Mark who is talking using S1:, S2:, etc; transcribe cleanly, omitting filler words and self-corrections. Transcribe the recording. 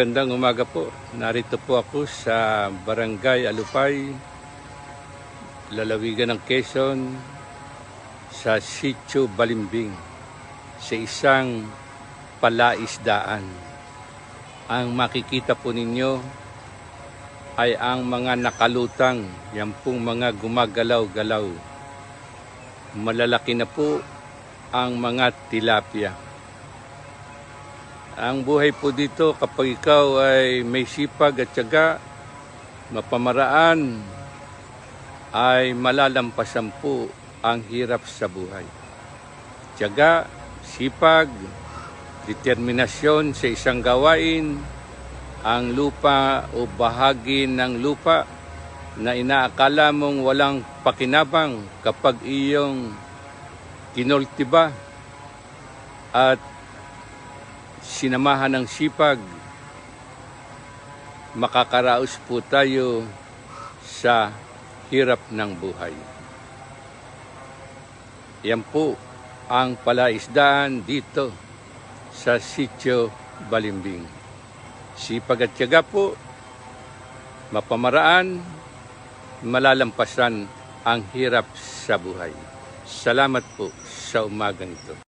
S1: Magandang umaga po. Narito po ako sa Barangay Alupay, lalawigan ng Quezon, sa Sitio Balimbing, sa isang palaisdaan. Ang makikita po ninyo ay ang mga nakalutang, yan pong mga gumagalaw-galaw. Malalaki na po ang mga tilapia. Ang buhay po dito kapag ikaw ay may sipag at tiyaga, mapamaraan, ay malalampasan po ang hirap sa buhay. Tiyaga, sipag, determinasyon sa isang gawain, ang lupa o bahagi ng lupa na inaakala mong walang pakinabang kapag iyong kinultiba at sinamahan ng sipag, makakaraos po tayo sa hirap ng buhay. Yan po ang palaisdaan dito sa Sitio Balimbing. Sipag at tiyaga po, mapamaraan, malalampasan ang hirap sa buhay. Salamat po sa umagang ito.